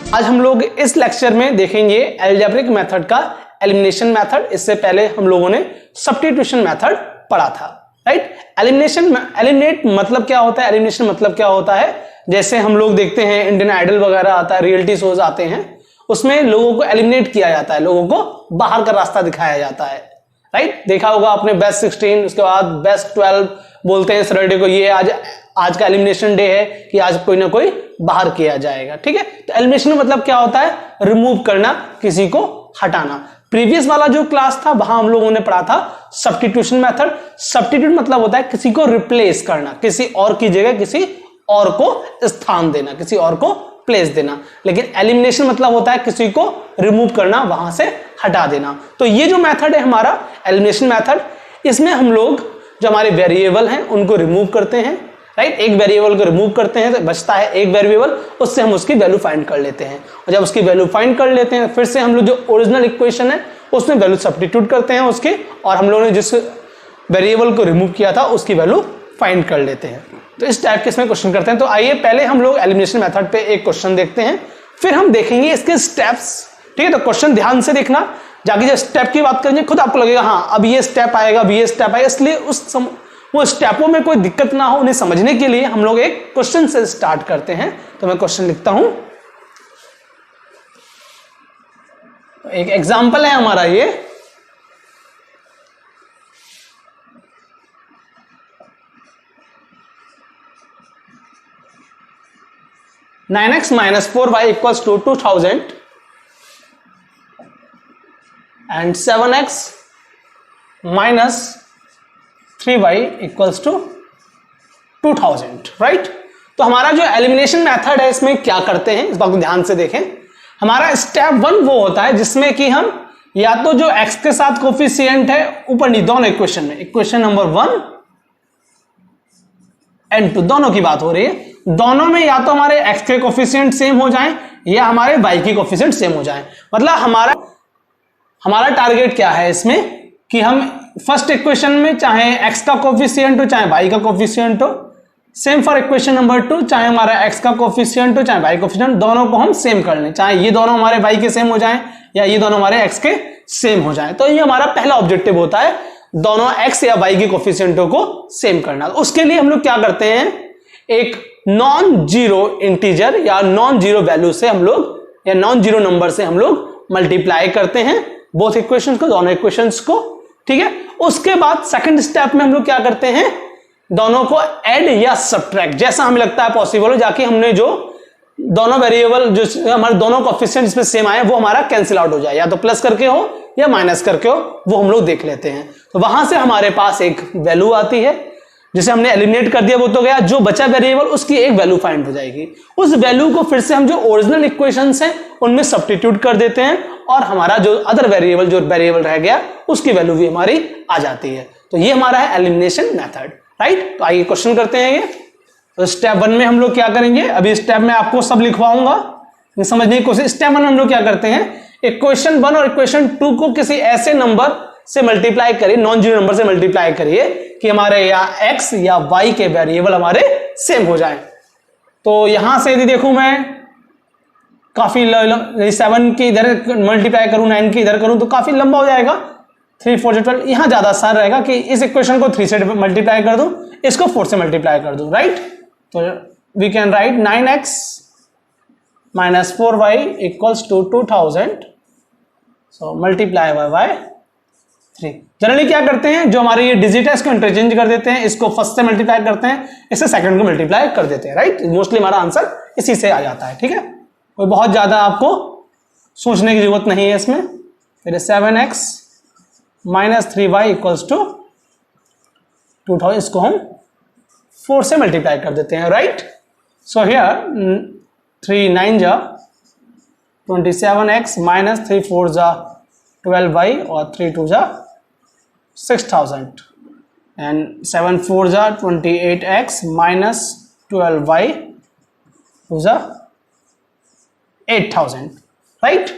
आज हम लोग इस लेक्चर में देखेंगे अलजेब्रिक मेथड का एलिमिनेशन मेथड। इससे पहले हम लोगों ने सब्स्टिट्यूशन मेथड पढ़ा था, राइट। एलिमिनेट मतलब क्या होता है, एलिमिनेशन मतलब क्या होता है, जैसे हम लोग देखते हैं इंडियन आइडल वगैरह आता है, रियलिटी शोज आते हैं, उसमें लोगों को एलिमिनेट किया जाता है, लोगों को बाहर का रास्ता दिखाया जाता है, राइट। देखा होगा आपने बेस्ट 16, उसके बाद बेस्ट 12 बोलते हैं सैटरडे को, ये आज का एलिमिनेशन डे है कि आज कोई ना कोई बाहर किया जाएगा, ठीक है। तो एलिमिनेशन मतलब क्या होता है, रिमूव करना, किसी को हटाना। प्रीवियस वाला जो क्लास था वहां हम लोगों ने पढ़ा था सब्स्टिट्यूशन मेथड। सब्स्टिट्यूट मतलब होता है किसी को रिप्लेस करना, किसी और की जगह किसी और को स्थान देना, किसी और को प्लेस देना। लेकिन एलिमिनेशन मतलब होता है किसी को रिमूव करना, वहां से हटा देना। तो ये जो मेथड है हमारा एलिमिनेशन मेथड, इसमें हम लोग जो हमारे वेरिएबल हैं उनको रिमूव करते हैं, राइट। एक वेरिएबल को रिमूव करते हैं तो बचता है एक वेरिएबल, उससे हम उसकी वैल्यू फाइंड कर लेते हैं। और जब उसकी वैल्यू फाइंड कर लेते हैं फिर से हम लोग जो ओरिजिनल इक्वेशन है उसमें वैल्यू सब्स्टिट्यूट करते हैं उसकी, और हम लोगों ने जिस वेरिएबल को रिमूव किया था उसकी वैल्यू फाइंड कर लेते हैं। तो इस टाइप के इसमें क्वेश्चन करते हैं। तो आइए पहले हम लोग एलिमिनेशन मेथड पे एक क्वेश्चन देखते हैं, फिर हम देखेंगे इसके स्टेप्स, ठीक है। तो क्वेश्चन ध्यान से देखना, जाके जब स्टेप की बात करेंगे खुद आपको लगेगा हाँ अब ये स्टेप आएगा, अब ये स्टेप आएगा, इसलिए वो स्टेपों में कोई दिक्कत ना हो उन्हें समझने के लिए हम लोग एक क्वेश्चन से स्टार्ट करते हैं। तो मैं क्वेश्चन लिखता हूं, एक एग्जांपल है हमारा ये, (9x - 4y = 2000 and 7x - 3y = 2000, right. तो हमारा जो एलिमिनेशन मेथड है इसमें क्या करते हैं इस बात को ध्यान से देखें। हमारा स्टेप 1 वो होता है जिसमें कि हम या तो जो x के साथ कोफिशिएंट है ऊपर नहीं दोनों इक्वेशन में, इक्वेशन नंबर 1 एंड 2 दोनों की बात हो रही है, दोनों में या तो हमारे x के कोफिशिएंट सेम हो जाएं या हमारे y के कोफिशिएंट सेम हो जाएं। मतलब हमारा टारगेट क्या है इसमें कि हम फर्स्ट इक्वेशन में चाहे x का कोफिशिएंट हो चाहे y का कोफिशिएंट हो, सेम फॉर इक्वेशन नंबर 2, चाहे हमारा x का कोफिशिएंट हो चाहे y कोफिशिएंट, दोनों को हम सेम कर लें, चाहे ये दोनों हमारे y के सेम हो जाएं या ये दोनों हमारे x के सेम हो जाएं। तो ये हमारा पहला ऑब्जेक्टिव होता है, दोनों x या y के कोफिशिएंटों को सेम करना। उसके लिए हम लोग क्या करते हैं, एक नॉन जीरो इंटीजर या नॉन जीरो वैल्यू से हम लोग या नॉन जीरो नंबर से हम लोग मल्टीप्लाई करते हैं बोथ इक्वेशंस को, दोनों इक्वेशंस को, ठीक है। उसके बाद सेकंड स्टेप में हम लोग क्या करते हैं, दोनों को ऐड या सब्ट्रैक्ट, जैसा हमें लगता है पॉसिबल हो, जाके हमने जो दोनों वेरिएबल जो हमारे दोनों कोएफिशिएंट इसमें सेम आए वो हमारा कैंसिल आउट हो जाए, या तो प्लस करके हो या माइनस करके हो, वो हम लोग देख लेते हैं। तो वहां से हमारे पास एक वैल्यू आती है जिसे हमने एलिमिनेट कर दिया, वो तो गया, जो बचा वेरिएबल उसकी एक वैल्यू फाइंड हो जाएगी। उस वैल्यू को फिर से हम जो ओरिजिनल इक्वेशंस हैं उनमें सब्स्टिट्यूट कर देते हैं और हमारा जो अदर वेरिएबल जो वेरिएबल रह गया उसकी वैल्यू भी हमारी आ जाती है। तो ये हमारा है एलिमिनेशन मेथड, राइट। तो आइए क्वेश्चन करते हैं ये। तो स्टेप 1 में हम लोग क्या करेंगे, अभी स्टेप में आपको सब लिखवाऊंगा समझने की कोशिश। स्टेप 1 में हम लोग क्या करते हैं, इक्वेशन 1 और इक्वेशन 2 को किसी ऐसे नंबर से मल्टीप्लाई करिए, नॉन जीरो नंबर से मल्टीप्लाई करिए कि हमारे या x या y के वेरिएबल हमारे सेम हो जाएं। तो यहां से यदि देखूं मैं काफी 7 की इधर मल्टीप्लाई करूं, 9 की इधर करूं तो काफी लंबा हो जाएगा, 3 4 12। यहां ज्यादा आसान रहेगा कि इस इक्वेशन को 3 से मल्टीप्लाई कर दूं, इसको 4 से मल्टीप्लाई कर दूं, राइट। तो we can write 9x - 4y = 2000, so multiply by 3। Generally क्या करते हैं, जो हमारे ये डिजिट है इसको इंटरचेंज कर देते हैं, इसको फर्स्ट से मल्टीप्लाई करते हैं, इससे सेकंड को मल्टीप्लाई कर देते हैं, राइट। मोस्टली हमारा आंसर इसी से आ जाता है, ठीक है। कोई बहुत ज्यादा आपको सोचने की जरूरत नहीं है इसमें। फिर 7x - 3y = 2000, इसको हम 4 से मल्टीप्लाई कर देते हैं, राइट। सो हियर 3 9 जा 27x - 3 4 जा 12y और 3 2 जा 6000 and 7 4 जा 28x - 12y 2 जा 8000, राइट।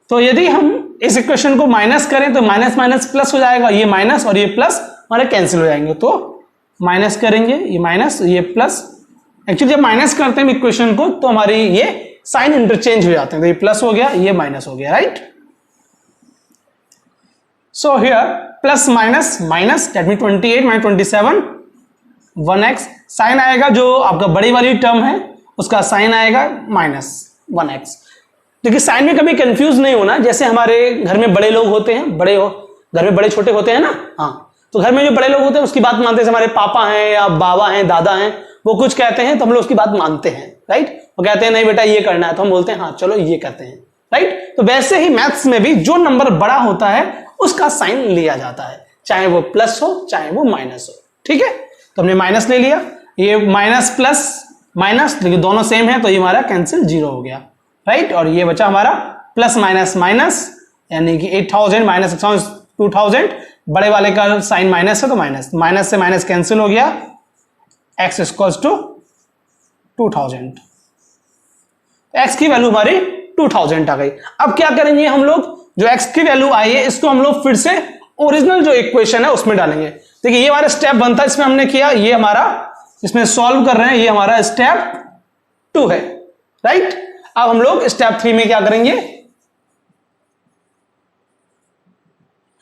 तो यदि हम इस इक्वेशन को माइनस करें तो माइनस माइनस प्लस हो जाएगा, ये माइनस और ये प्लस हमारे कैंसिल हो जाएंगे। तो माइनस करेंगे, ये माइनस ये प्लस, एक्चुअली जब माइनस करते हैं इक्वेशन को तो हमारी ये साइन इंटरचेंज हो जाते हैं, तो ये प्लस हो गया, ये माइनस हो गया, right. So here plus minus minus, that mean 28 minus 27, 1x, sign आएगा जो आपका बड़ी वाली टर्म है उसका साइन आएगा माइनस 1x। देखिए साइन में कभी कंफ्यूज नहीं होना, जैसे हमारे घर में बड़े लोग होते हैं, घर में बड़े छोटे होते हैं ना, हाँ, तो घर में जो बड़े लोग होते हैं उसकी बात मानते हैं, हमारे पापा हैं या बाबा हैं, दादा हैं, वो कुछ कहते हैं तो हम लोग उसकी बात मानते हैं, राइट। वो कहते हैं नहीं बेटा ये करना है, तो हम बोलते हैं हाँ चलो ये कहते हैं, राइट। तो वैसे ही मैथ्स में भी जो नंबर बड़ा होता है उसका साइन लिया जाता है, चाहे वो प्लस हो चाहे वो माइनस हो, ठीक है। तो हमने माइनस ले लिया, ये माइनस प्लस माइनस, लेकिन दोनों सेम है तो ये हमारा कैंसिल, जीरो हो गया, राइट। और ये बचा हमारा प्लस माइनस माइनस, यानी कि 8000 माइनस 2000, बड़े वाले का साइन माइनस है तो माइनस, माइनस से माइनस कैंसिल हो गया, x इक्वल्स टू 2000, x की वैल्यू हमारी 2000 आ गई। अब क्या करेंगे हम लोग, जो x की वैल्यू आई है इसको हम लोग फिर से ओरिजिनल जो इक्वेशन है उसमें डालेंगे। देखिए ये हमारा स्टेप 1 था, इसमें हमने किया, ये हमारा इसमें सॉल्व कर रहे हैं, ये हमारा स्टेप 2 है, राइट। अब हम लोग स्टेप 3 में क्या करेंगे,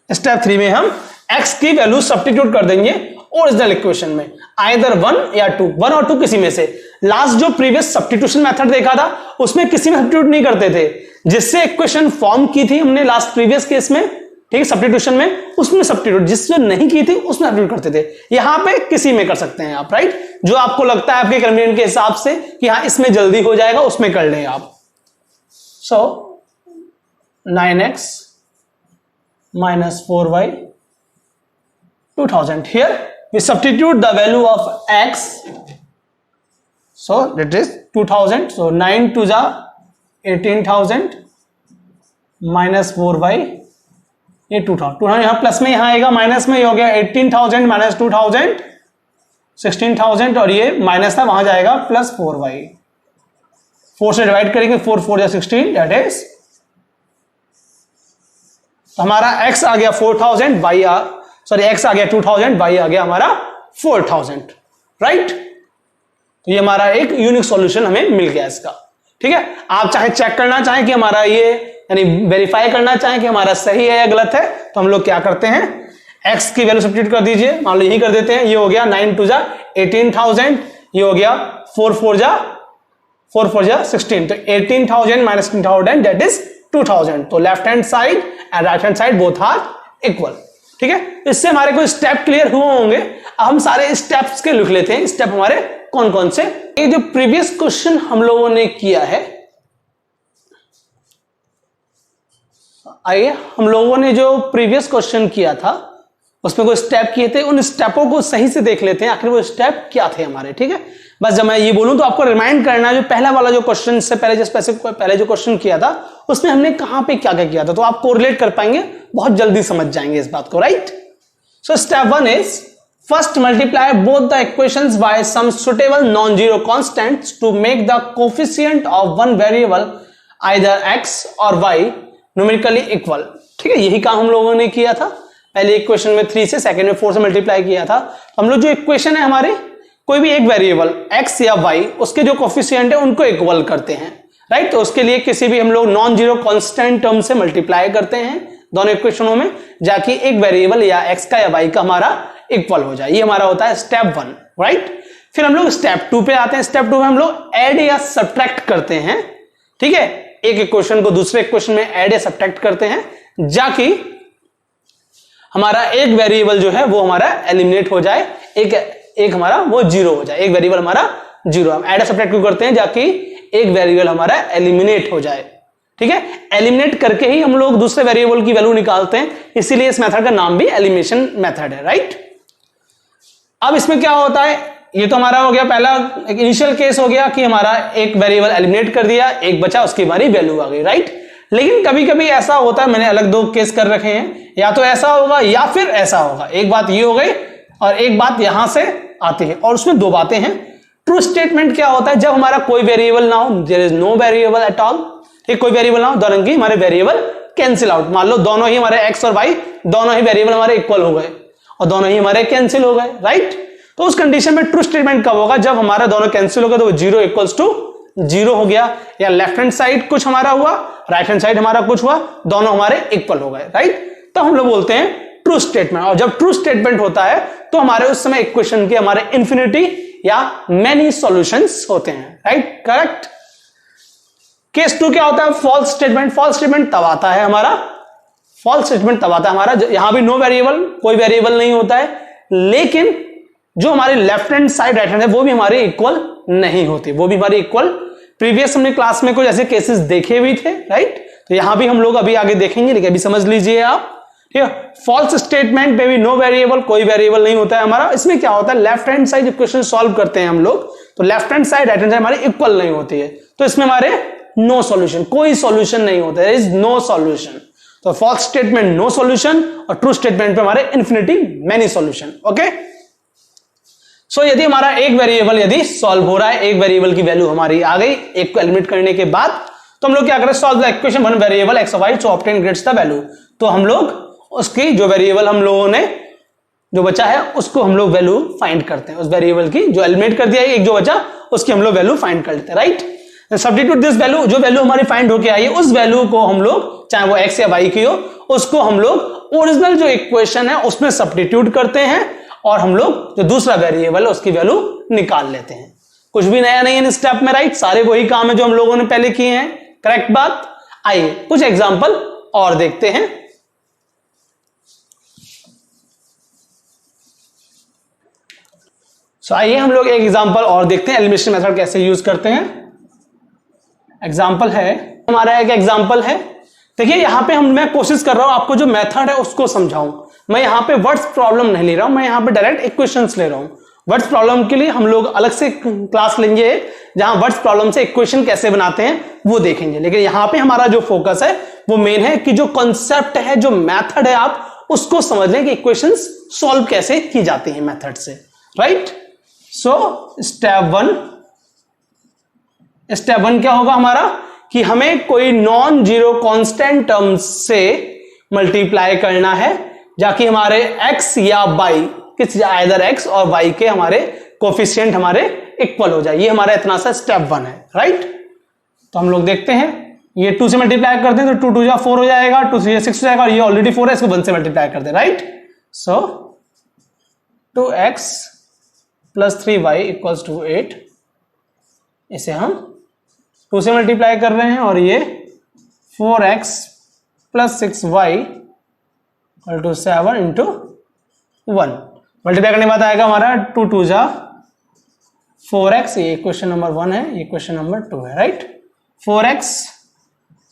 स्टेप 3 में हम x की वैल्यू सब्स्टिट्यूट कर देंगे ओरिजिनल इक्वेशन में, आइदर 1 या 2, 1 और 2 किसी में से। लास्ट जो प्रीवियस सब्स्टिट्यूशन मेथड देखा था उसमें किसी में सब्स्टिट्यूट नहीं करते थे, जिससे इक्वेशन फॉर्म की थी हमने लास्ट प्रीवियस केस में, ठीक है, सब्स्टिट्यूशन में, उसमें सब्स्टिट्यूट, जिससे नहीं की थी उसमें सब्स्टिट्यूट करते थे। यहां पे किसी में कर सकते हैं आप, राइट, जो आपको लगता है आपके कन्वीनियंट के हिसाब से कि हाँ इसमें जल्दी हो जाएगा उसमें कर लें आप। सो 9x minus 4y 2000, here we substitute the value of x, so that is 2000, so 9 to the 18,000 minus 4y, ये 2000 यहां प्लस में, यहां आएगा माइनस में, ये हो गया 18,000 माइनस 2000 16,000, और ये माइनस था वहां जाएगा प्लस 4y, 4 से डिवाइड करेंगे, 4 4 या 16, दैट इज, तो हमारा x आ गया 4000, y x आ गया 2000, y आ गया हमारा 4000, राइट। तो ये हमारा एक यूनिक सॉल्यूशन हमें मिल गया इसका, ठीक है। आप चाहे चेक करना चाहें कि हमारा ये, यानी वेरीफाई करना चाहें कि हमारा सही है या गलत है, तो हम लोग क्या करते हैं, x की वैल्यू सब्स्टिट्यूट कर दीजिए, मान लो यही कर देते हैं, ये हो गया 9 2 जा 18,000, ये हो गया 4 4 जा 16, तो 18,000 माइनस 16,000 दैट इज 2000, तो left hand side and right hand side both are equal, ठीक है। इससे हमारे को स्टेप क्लियर हुए होंगे। अब हम सारे स्टेप्स के लिख लेते हैं, स्टेप हमारे कौन कौन से। ये जो प्रीवियस क्वेश्चन हम लोगों ने किया है, आइए हम लोगों ने जो प्रीवियस क्वेश्चन किया था उसमें कोई स्टेप किए थे, उन स्टेपों को सही से देख लेते हैं आखिर वो स्टेप क्या थे हमारे, ठीक है। बस जब मैं ये बोलूं तो आपको रिमाइंड करना है, जो पहला वाला जो क्वेश्चन से पहले जो क्वेश्चन किया था उसमें हमने कहां पे क्या क्या किया था, तो आप कोरिलेट कर पाएंगे, बहुत जल्दी समझ जाएंगे इस बात को, right. So step 1 is first multiply both the equations by some suitable non zero constants to make the coefficient of one variable either x और y न्यूमेरिकली इक्वल, ठीक है। यही काम हम लोगों ने किया था, पहले इक्वेशन में 3 से, सेकंड में 4 से मल्टीप्लाई किया था। तो हम लोग जो इक्वेशन है हमारे, कोई भी एक वेरिएबल x या y, उसके जो कोफिशिएंट है उनको इक्वल करते हैं, राइट। तो उसके लिए किसी भी हम लोग नॉन जीरो कांस्टेंट टर्म से मल्टीप्लाई करते हैं दोनों इक्वेशनों में, जाके एक वेरिएबल या x का या y का हमारा इक्वल हो जाए, ये हमारा होता है स्टेप 1, राइट। फिर हम लोग स्टेप 2 पे आते हैं। स्टेप 2 में हम लोग ऐड या सब्ट्रैक्ट करते हैं, ठीक है। एक इक्वेशन को दूसरे इक्वेशन में ऐड या सब्ट्रैक्ट करते हैं, जाके हमारा एक वेरिएबल जो है वो हमारा एलिमिनेट हो जाए, एक हमारा वो जीरो हो जाए, एक वेरिएबल हमारा जीरो। हम ऐड या सब्ट्रैक्ट क्यों करते हैं, जाके एक वेरिएबल हमारा एलिमिनेट हो जाए, ठीक है। एलिमिनेट करके ही हम लोग दूसरे वेरिएबल की वैल्यू निकालते हैं, इसीलिए इस मेथड का नाम भी एलिमिनेशन मेथड है, राइट। अब इसमें क्या होता है, ये तो हमारा हो गया पहला एक इनिशियल केस हो गया कि हमारा एक वेरिएबल एलिमिनेट कर दिया, एक बचा, उसकी हमारी वैल्यू आ गई, राइट। लेकिन कभी कभी ऐसा होता है, मैंने अलग 2 केस कर रखे हैं, या तो ऐसा होगा या फिर ऐसा होगा। एक बात ये हो गई और एक बात यहां से आती है, और उसमें 2 बातें हैं। ट्रू स्टेटमेंट क्या होता है, जब हमारा कोई वेरिएबल ना हो, there is no variable at all, ठीक, कोई वेरिएबल ना हो, दोनों की हमारे वेरिएबल कैंसिल आउट। मान लो दोनों ही हमारे x और y दोनों ही वेरिएबल हमारे इक्वल हो गए और दोनों ही हमारे कैंसिल हो गए, राइट। तो उस कंडीशन में ट्रू स्टेटमेंट कब होगा, जब हमारा दोनों कैंसिल हो गए, तो 0 इक्वल्स टू जीरो हो गया, या लेफ्ट हैंड साइड कुछ हमारा हुआ, राइट हैंड साइड हमारा कुछ हुआ, दोनों हमारे इक्वल हो गए, राइट। तो हम लोग बोलते हैं ट्रू स्टेटमेंट। और जब ट्रू स्टेटमेंट होता है तो हमारे उस समय इक्वेशन के हमारे इन्फिनिटी या मेनी सॉल्यूशंस होते हैं, राइट, करेक्ट। केस 2 क्या होता है? False statement. फॉल्स स्टेटमेंट तब आता है हमारा, फॉल्स स्टेटमेंट तब आता है हमारा, यहां भी नो वेरिएबल, कोई वेरिएबल नहीं होता है, लेकिन जो हमारी left hand side right hand है वो भी हमारे इक्वल नहीं होती, वो भी हमारी इक्वल। प्रीवियस हमने क्लास में कुछ ऐसे केसेस देखे भी थे, राइट। तो यहां भी हम लोग अभी आगे देखेंगे, लेकिन अभी समझ लीजिए आप, ठीक है। फॉल्स स्टेटमेंट में भी नो वेरिएबल, कोई वेरिएबल नहीं होता है हमारा। इसमें क्या होता है, left hand side equation solve करते हैं हम लोग, तो left hand side right hand side हमारी इक्वल नहीं होती है, तो इसमें हमारे नो सॉल्यूशन, कोई सॉल्यूशन नहीं होता है, इज नो सॉल्यूशन। तो फॉल्स स्टेटमेंट नो सॉल्यूशन, और ट्रू स्टेटमेंट पे हमारे इन्फिनिटी मेनी सॉल्यूशन, ओके। सो यदि हमारा एक वेरिएबल यदि सॉल्व हो रहा है, एक वेरिएबल की वैल्यू हमारी आ गई, एक को एलिमिनेट करने के बाद, तो हम लोग क्या करें, solve the equation one variable X Y so obtain gets the value. तो हम लोग उसकी जो वेरिएबल हम लोगों ने जो बचा है उसको हम लोग वैल्यू फाइंड करते हैं, उस वेरिएबल की जो एलिमिनेट कर दिया है, एक जो बचा उसकी हम लोग वैल्यू फाइंड कर लेते हैं, राइट। सब्स्टिट्यूट दिस वैल्यू, जो वैल्यू हमारी फाइंड होके आई है उस वैल्यू को हम लोग, चाहे वो एक्स या वाई की हो, उसको हम लोग ओरिजिनल जो इक्वेशन है उसमें सब्स्टिट्यूट करते हैं, और हम लोग जो दूसरा वेरिएबल है उसकी वैल्यू निकाल लेते हैं। कुछ भी नया नहीं है इस स्टेप में, राइट, सारे वही काम है जो हम लोगों ने पहले किए हैं, करेक्ट बात। आइए कुछ एग्जांपल और देखते हैं। आइए हम लोग एक एग्जांपल और देखते हैं, एलिमिनेशन मेथड कैसे यूज करते हैं। एग्जांपल है हमारा, एक एग्जांपल है, देखिए यहां पे मैं कोशिश कर रहा हूं आपको जो मेथड है उसको समझाऊं। मैं यहां पे वर्ड्स प्रॉब्लम नहीं ले रहा हूं, मैं यहां पे डायरेक्ट इक्वेशंस ले रहा हूं। वर्ड्स प्रॉब्लम के लिए हम लोग अलग से क्लास लेंगे, जहां वर्ड्स प्रॉब्लम से इक्वेशन कैसे बनाते हैं वो देखेंगे, लेकिन यहां पे हमारा जो फोकस है वो मेन है कि जो कॉन्सेप्ट है, जो मेथड है, आप उसको समझ लें कि इक्वेशंस सॉल्व कैसे की जाती हैं मेथड से, राइट। सो स्टेप वन क्या होगा हमारा, कि हमें कोई नॉन जीरो कांस्टेंट टर्म से मल्टीप्लाई करना है, जाकि हमारे x या y, किस आइदर x और y के हमारे कोफिशिएंट हमारे इक्वल हो जाए। ये हमारा इतना सा स्टेप 1 है, राइट। तो हम लोग देखते हैं, ये 2 से मल्टीप्लाई करते हैं तो 2 2 जा 4 हो जाएगा, 2 से 6 हो जाएगा, और ये ऑलरेडी 4 है, इसको 1 से मल्टीप्लाई करते हैं, right. So 2x plus 3y equals to 8, इसे हम 2 से मल्टीप्लाई कर रहे हैं, और ये 4x plus 6y equal to 7 into 1 multiply करने के बाद आएगा हमारा 2 2 जा 4x, ये क्वेश्चन नंबर 1 है, ये क्वेश्चन नंबर 2 है, राइट। 4x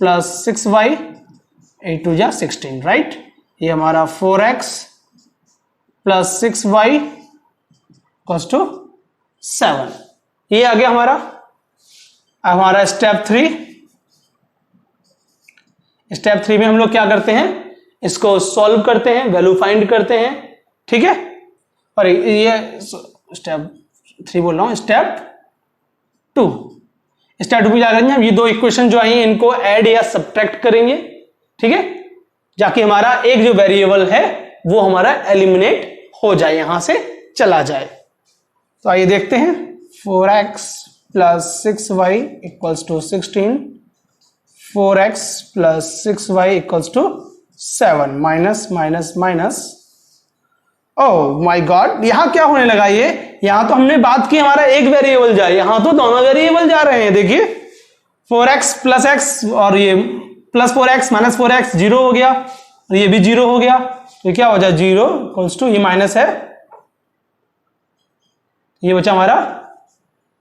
प्लस 6y 8 2 जा 16, राइट। ये हमारा 4x plus 6y equals to 7, ये आ गया हमारा स्टेप 3। स्टेप 3 में हम लोग क्या करते हैं, इसको सॉल्व करते हैं, वैल्यू फाइंड करते हैं, ठीक है। और ये स्टेप 3 बोल रहा हूं, स्टेप 2 पे क्या करेंगे हम, ये दो इक्वेशन जो आई हैं इनको ऐड या सब्ट्रैक्ट करेंगे, ठीक है, जाकि हमारा एक जो वेरिएबल है वो हमारा एलिमिनेट हो जाए, यहां से चला जाए। तो आइए देखते हैं, 4x plus 6y equals to 16, 4x plus 6y equals to 7, minus minus minus, oh my God, यहां क्या होने लगा, ये यहां तो हमने बात की हमारा एक वेरिएबल जाए, यहां तो दोनों वेरिएबल जा रहे हैं। देखिए 4x प्लस x और ये प्लस 4x माइनस 4x 0 हो गया, और ये भी 0 हो गया, तो क्या हो जाए 0 इक्वल्स टू, ये माइनस है, ये बचा हमारा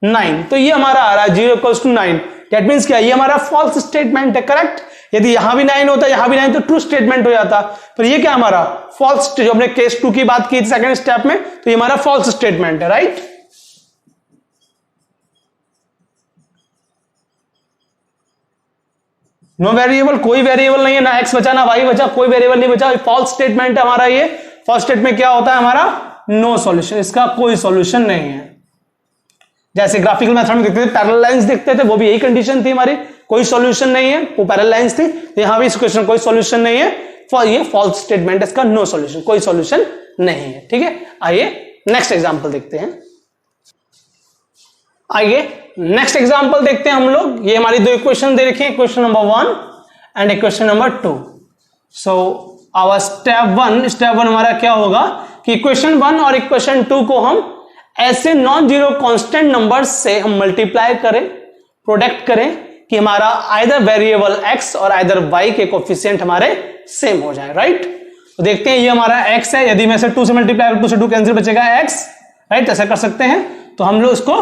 9, तो ये हमारा आ रहा है 0 इक्वल्स टू 9। दैट मींस क्या, ये हमारा फॉल्स स्टेटमेंट है, करेक्ट। यदि यहां भी 9 होता, यहां भी 9 तो ट्रू स्टेटमेंट हो जाता, पर ये क्या हमारा फॉल्स, जो हमने केस 2 की बात की थी सेकंड स्टेप में, तो ये हमारा फॉल्स स्टेटमेंट है, राइट। नो वेरिएबल, कोई वेरिएबल नहीं है, ना x बचा ना y बचा, कोई वेरिएबल नहीं बचा, फॉल्स स्टेटमेंट है हमारा। ये फॉल्स स्टेटमेंट क्या होता है हमारा, नो सॉल्यूशन, इसका कोई सॉल्यूशन नहीं है। जैसे ग्राफिकल मेथड में देखते थे, पैरेलल लाइंस देखते थे, वो भी यही कंडीशन थी हमारी, कोई सॉल्यूशन नहीं है, वो पैरेलल लाइंस थी। यहां भी इस क्वेश्चन कोई सॉल्यूशन नहीं है, ये फॉल्स स्टेटमेंट, इसका नो सॉल्यूशन, कोई सॉल्यूशन नहीं है, ठीक है। आइए नेक्स्ट एग्जांपल देखते हैं। आइए नेक्स्ट एग्जांपल देखते हैं हम लोग। ये हमारी दो इक्वेशन दे रखी है, equation number 1 and equation number 2। So our step one हमारा क्या होगा कि इक्वेशन 1 और इक्वेशन 2 को हम ऐसे नॉन जीरो कांस्टेंट नंबर से हम मल्टीप्लाई करें, प्रोडक्ट करें कि हमारा आइदर वेरिएबल x और आइदर y के कोफिशिएंट हमारे सेम हो जाए, राइट। तो देखते हैं, ये हमारा x है, यदि मैं इसे 2 से मल्टीप्लाई करूं, 2 से 2 कैंसिल, बचेगा x, राइट। ऐसा कर सकते हैं। तो हम लोग इसको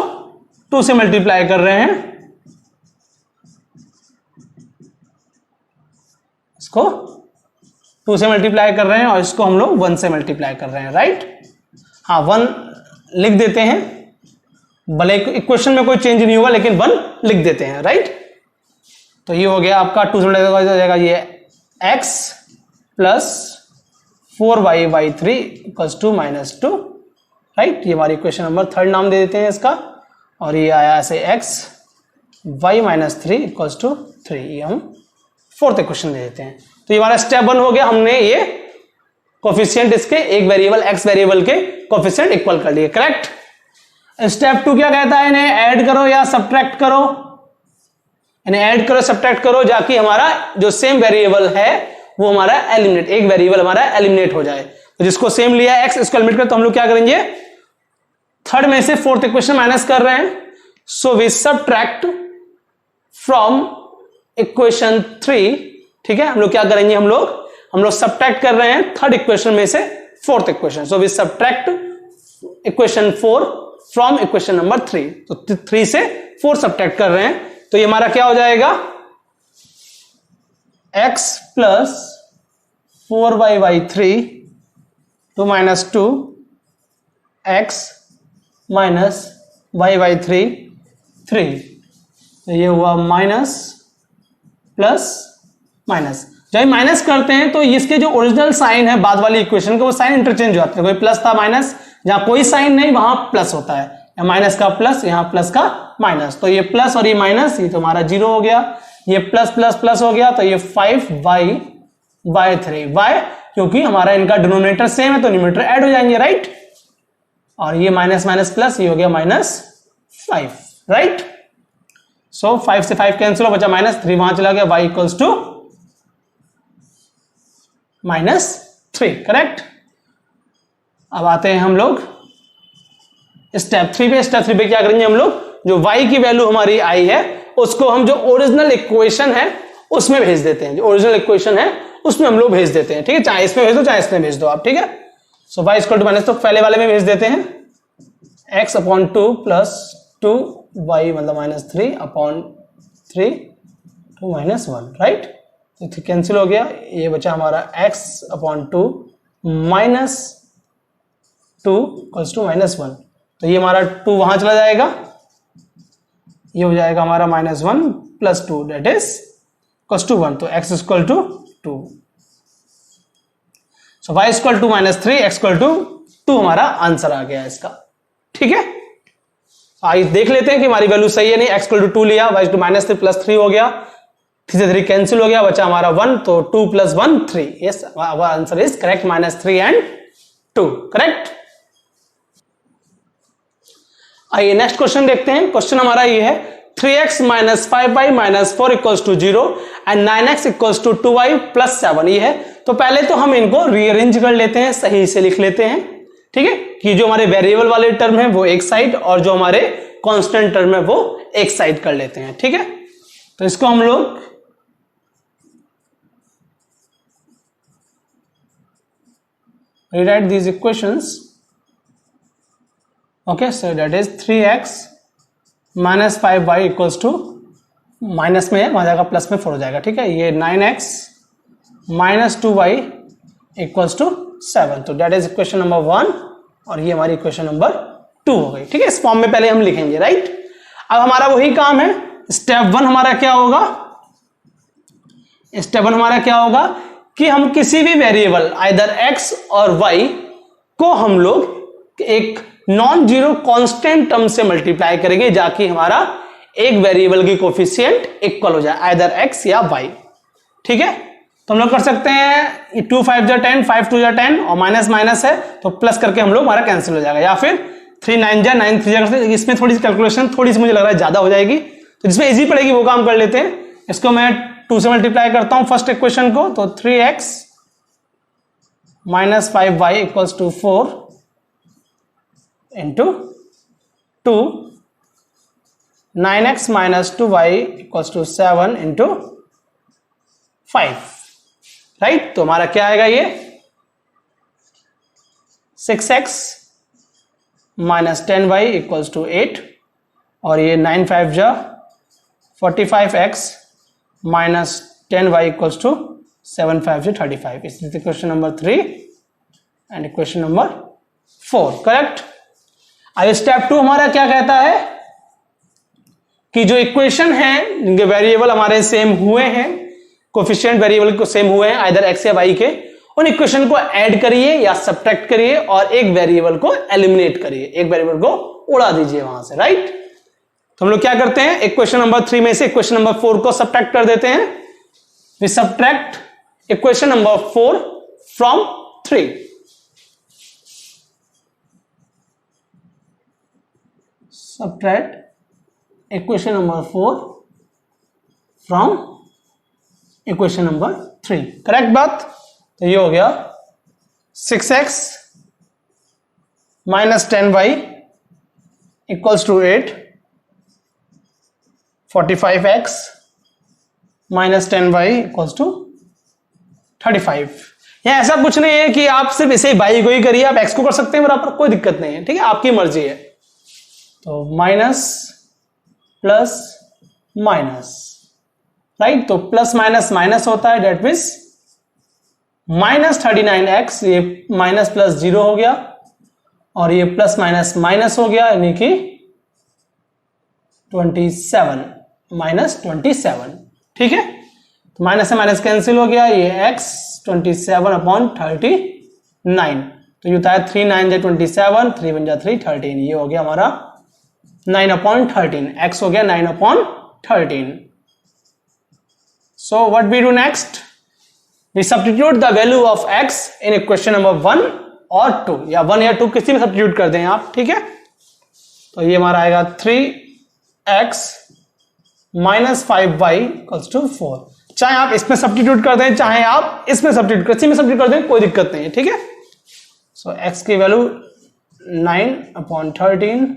2 से मल्टीप्लाई कर रहे हैं, इसको 2 से मल्टीप्लाई कर रहे हैं और इसको हम लोग 1 से मल्टीप्लाई कर रहे हैं, राइट। हाँ 1 लिख देते हैं, भले इक्वेशन में कोई चेंज नहीं होगा लेकिन 1 लिख देते हैं, राइट। तो ये हो गया आपका 2 से मल्टीप्लाई हो जाएगा ये x plus 4y/3 equals to -2, right. ये हमारी इक्वेशन नंबर 3 नाम दे देते हैं इसका। और ये आया ऐसे x y-3 इक्वल्स टू 3, ये हम 4th इक्वेशन दे देते हैं। तो ये हमारा स्टेप 1 हो गया, हमने ये कोफिशिएंट इसके एक वेरिएबल x वेरिएबल के कोफिशिएंट इक्वल कर लिए, करेक्ट। स्टेप 2 क्या कहता है, इन्हें ऐड करो या सब्ट्रैक्ट करो, इन्हें ऐड करो सब्ट्रैक्ट करो, जाकि हमारा जो सेम वेरिएबल है वो हमारा एलिमिनेट, एक वेरिएबल हमारा एलिमिनेट हो जाए। तो जिसको सेम लिया x, इसको एलिमिनेट कर, तो हम लोग क्या करेंगे, 3rd में से 4th इक्वेशन माइनस कर रहे हैं। So we subtract from equation 3, ठीक है। हम लोग क्या करेंगे, हम लोग सब्ट्रैक्ट कर रहे हैं 3rd इक्वेशन में से 4th equation. So we subtract equation 4 from equation number 3। तो 3 से 4 सब्ट्रैक्ट कर रहे हैं, तो ये हमारा क्या हो जाएगा, x प्लस 4y/3 तो -2 x माइनस y/3 3। तो ये हुआ माइनस प्लस माइनस। जब माइनस करते हैं तो इसके जो ओरिजिनल साइन है बाद वाली इक्वेशन के, वो साइन इंटरचेंज हो जाते हैं। कोई प्लस था माइनस, जहां कोई साइन नहीं वहां प्लस होता है, माइनस का प्लस, यहां प्लस का माइनस। तो ये प्लस और ये माइनस, ये तो हमारा 0 हो गया, ये प्लस प्लस प्लस हो गया, तो ये 5y/3। y क्योंकि हमारा इनका डिनोमिनेटर सेम है तो न्यूमरेटर ऐड हो जाएंगे, राइट। और ये माइनस माइनस प्लस, ये हो गया -5, राइट। सो 5 से 5 कैंसिल हो, बचा -3, वहां चला गया, y इक्वल्स टू -3, करेक्ट। अब आते हैं हम लोग स्टेप 3 पे। स्टेप 3 पे क्या करेंगे हम लोग, जो y की वैल्यू हमारी आई है उसको हम जो ओरिजिनल इक्वेशन है उसमें भेज देते हैं, जो ओरिजिनल इक्वेशन है उसमें हम लोग भेज देते हैं, ठीक है। चाहे इसमें भेज दो चाहे इसमें भेज दो आप, ठीक है। सो y इक्वल टू माइनस, तो पहले वाले में भेज देते हैं x/2 प्लस 2y मतलब -3/3 to -1, राइट। तो कैंसिल हो गया, ये बचा हमारा x/2 माइनस 2 इक्वल्स टू -1। तो ये हमारा 2 वहां चला जाएगा, ये हो जाएगा हमारा -1 plus 2 that is equals to 1। तो x equal to 2। So y equal to -3, x equal to 2 हमारा आंसर आ गया इसका, ठीक है। आइए देख लेते हैं कि हमारी वैल्यू सही है नहीं। x इक्वल टू 2 लिया, y इक्वल टू -3 प्लस 3 हो गया, 3 से 3 कैंसिल हो गया, बचा हमारा 1। तो 2 + 1 3। Yes, our answer is correct, -3 and 2, correct. आइए नेक्स्ट क्वेश्चन देखते हैं। क्वेश्चन हमारा ये है 3x - 5y - 4 equals to 0 and 9x equals to 2y + 7। ये है, तो पहले तो हम इनको रीअरेंज कर लेते हैं, सही से लिख लेते हैं, ठीक है। कि जो हमारे वेरिएबल वाले टर्म है वो एक साइड और जो हमारे कांस्टेंट टर्म है वो एक साइड कर लेते हैं, ठीक है। तो इसको हम लोग rewrite these equations. Okay, so that is 3x minus 5y equals to, minus में है वहां जाएगा प्लस में 4 हो जाएगा, ठीक है। ये 9x minus 2y equals to 7। तो that is इक्वेशन नंबर 1 और ये हमारी इक्वेशन नंबर 2 हो गई, ठीक है। इस फॉर्म में पहले हम लिखेंगे, राइट। अब हमारा वही काम है, स्टेप 1 हमारा क्या होगा, स्टेप 1 हमारा क्या होगा कि हम किसी भी वेरिएबल आइदर x और y को हम लोग एक नॉन जीरो कांस्टेंट टर्म से मल्टीप्लाई करेंगे, जाकि हमारा एक वेरिएबल की कोफिशिएंट इक्वल हो जाए, आइदर x या y, ठीक है। तो हम लोग कर सकते हैं 2 5 जा 10, 5 2 जा 10 और माइनस माइनस है तो प्लस करके हम लोग हमारा कैंसिल हो जाएगा, या फिर 3 9 जा 9 3 जा, इसमें थोड़ी सी कैलकुलेशन थोड़ी सी मुझे लग रहा है ज्यादा हो जाएगी, तो जिसमें इजी पड़ेगी वो काम कर लेते हैं। इसको मैं 2 से मल्टीप्लाई करता हूं फर्स्ट इक्वेशन को, तो 3x minus 5y equals to 4 into 2, 9x minus 2y equals to 7 into 5, right. तो हमारा क्या आएगा ये 6x minus 10y equals to 8, और ये 9 5 जा 45x minus 10y equals to 7 5 जा 35। इस equation number 3 and equation number 4, correct. अब स्टेप 2 हमारा क्या कहता है कि जो इक्वेशन है जिनके वेरिएबल हमारे सेम हुए हैं, कोफिशिएंट वेरिएबल को सेम हुए हैं आइदर x या y के, उन इक्वेशन को ऐड करिए या सब्ट्रैक्ट करिए और एक वेरिएबल को एलिमिनेट करिए, एक वेरिएबल को उड़ा दीजिए वहां से, राइट। तो हम लोग क्या करते हैं, इक्वेशन नंबर 3 में से इक्वेशन नंबर 4 को सब्ट्रैक्ट कर देते हैं। We subtract equation number 4 from 3। Subtract equation number 4 from equation number 3, correct बात। तो ये हो गया 6x minus 10y equals to 8, 45x minus 10y equals to 35। यह ऐसा कुछ नहीं है कि आप सिर्फ इसे y को ही करिए, आप x को कर सकते हैं बराबर, कोई दिक्कत नहीं है, ठीक है, आपकी मर्जी है। तो माइनस प्लस माइनस, राइट, तो प्लस माइनस माइनस होता है, डेट मीन्स माइनस 39x, ये माइनस प्लस 0 हो गया और ये प्लस माइनस माइनस हो गया, यानी कि 27 माइनस 27, ठीक है। तो माइनस से माइनस कैंसिल हो गया, ये x 27 अपॉन 39, तो ये होता है 3 9 जा 27, 3 1 जा 3 13, ये हो गया हमारा 9 अपॉन 13, x हो गया 9 upon 13। So what we do next? We substitute the value of x in equation number 1 और 2, या 1 या 2 किसी में सब्स्टिट्यूट कर दें आप, ठीक है। तो ये हमारा आएगा 3x minus 5y equals to 4। चाहे आप इसमें सब्स्टिट्यूट कर दें, चाहे आप इसमें सब्स्टिट्यूट किसी में सब्स्टिट्यूट कर दें, कोई दिक्कत नहीं है, ठीक है। सो x की value 9 upon 13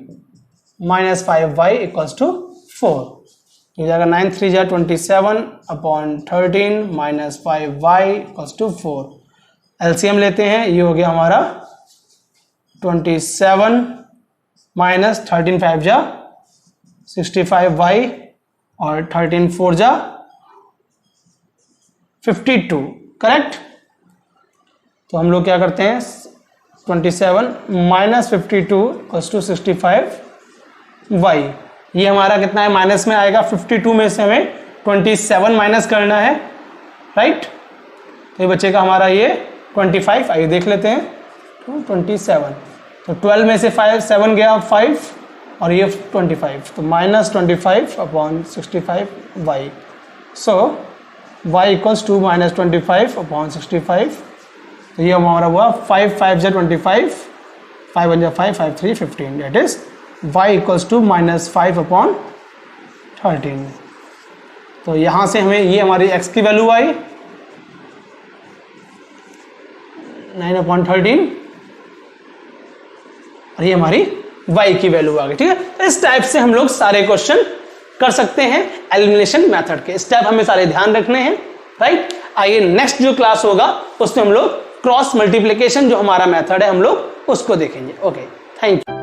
minus 5y equals to 4, ये जाएगा 9 3 जा 27 upon 13 minus 5y equals to 4। LCM लेते हैं, ये हो गया हमारा 27 माइनस 13 5 जा 65y और 13 4 जा 52, करेक्ट। तो हम लोग क्या करते हैं, 27 माइनस 52 इक्वल्स टू 65y, ये हमारा कितना है, माइनस में आएगा, 52 में से हमें 27 माइनस करना है, राइट। तो ये बचेगा हमारा ये 25, आइए देख लेते हैं, तो 27, तो 12 में से 7 गया 5 और ये 25, तो minus 25 upon 65y। So y equals to minus 25 upon 65, तो ये हमारा हुआ 5 5 जा 25, 5 1 जा 5 5 3 15, that is y equals to minus 5 upon 13। तो यहां से हमें ये हमारी x की वैल्यू आई 9 अपॉन 13 और ये हमारी y की वैल्यू आ गई, ठीक है। तो इस टाइप से हम लोग सारे क्वेश्चन कर सकते हैं एलिमिनेशन मेथड के। स्टेप हमें सारे ध्यान रखने हैं, राइट। आइए नेक्स्ट जो क्लास होगा उसमें हम लोग क्रॉस मल्टीप्लिकेशन जो हमारा मेथड है हम लोग उसको देखेंगे। Okay, thank you.